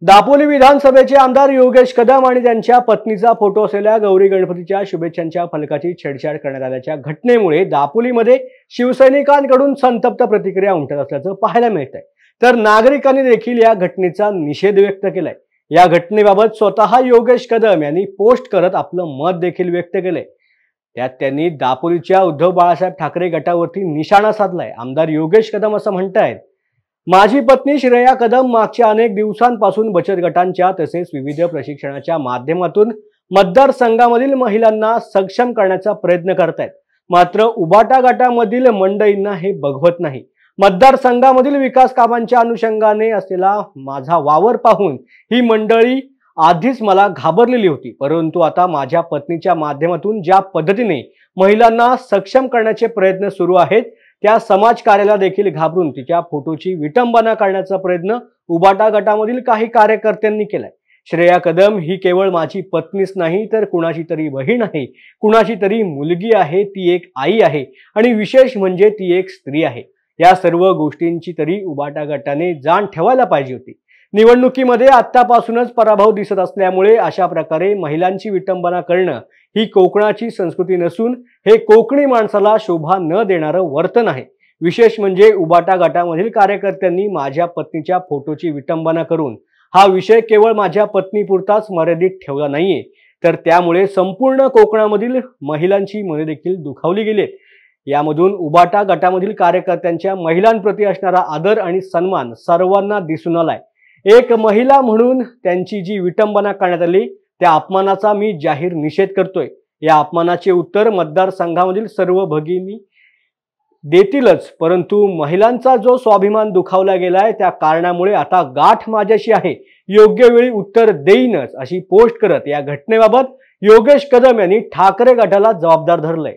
दापोली विधानसभेचे आमदार योगेश कदम आणि त्यांच्या पत्नीचा फोटो असलेल्या गौरी गणपतीच्या शुभेच्छांच्या फलकाची छेडछाड करण्यात आल्याच्या घटनेमुळे दापोलीमध्ये शिवसैनिकांकडून संतप्त प्रतिक्रिया उमटत असल्याचं पाहायला मिळत आहे। तर नागरिकांनी देखील या घटनेचा निषेध व्यक्त केलाय। या घटनेबाबत स्वतः योगेश कदम यांनी पोस्ट करत आपलं मत देखील व्यक्त केलंय। त्यात त्यांनी दापोलीच्या उद्धव बाळासाहेब ठाकरे गटावरती निशाणा साधलाय। आमदार योगेश कदम असं म्हणतायत, माझी पत्नी श्रेया कदम मागच्या अनेक दिवसांपासून बचत गटांच्या तसेच विविध प्रशिक्षणाच्या माध्यमातून मतदारसंघामधील महिलांना सक्षम करण्याचा प्रयत्न करतायत। मात्र उबाटा गटामधील मंडळींना हे बघवत नाही। मतदारसंघामधील विकास कामांच्या अनुषंगाने असलेला माझा वावर पाहून ही मंडळी आधीच मला घाबरलेली होती, परंतु आता माझ्या पत्नीच्या माध्यमातून ज्या पद्धतीने महिलांना सक्षम करण्याचे प्रयत्न सुरू आहेत त्या समाज कार्याला देखील घाबरून तिच्या फोटोची विटंबना करण्याचा प्रयत्न उबाटा गटामधील काही कार्यकर्त्यांनी केलाय। श्रेया कदम ही केवळ माझी पत्नीच नाही तर कुणाची तरी बहीण आहे, कुणाची तरी मुलगी आहे, ती एक आई आहे आणि विशेष म्हणजे ती एक स्त्री आहे। या सर्व गोष्टींची तरी उबाटा गटाने जाण ठेवायला पाहिजे होती। निवडणुकीमध्ये आतापासूनच पराभव दिसत असल्यामुळे अशा प्रकारे महिलांची विटंबना करणं ही कोकणाची संस्कृती नसून हे कोकणी माणसाला शोभा न देणारं वर्तन आहे। विशेष म्हणजे उबाटा गटामधील कार्यकर्त्यांनी माझ्या पत्नीच्या फोटोची विटंबना करून हा विषय केवळ माझ्या पत्नीपुरताच मर्यादित ठेवला नाहीये, तर त्यामुळे संपूर्ण कोकणामधील महिलांची मने देखील दुखावली गेलीत। यामधून उबाटा गटामधील कार्यकर्त्यांच्या महिलांप्रती असणारा आदर आणि सन्मान सर्वांना दिसून आलाय। एक महिला म्हणून त्यांची जी विटंबना करण्यात आली त्या अपमानाचा मी जाहीर निषेध करतोय। या अपमानाचे उत्तर मतदारसंघामधील सर्व भगिनी देतीलच, परंतु महिलांचा जो स्वाभिमान दुखावला गेलाय त्या कारणामुळे आता गाठ माझ्याशी आहे, योग्य वेळी उत्तर देईनच अशी पोस्ट करत या घटनेबाबत योगेश कदम यांनी ठाकरे गटाला जबाबदार धरलंय।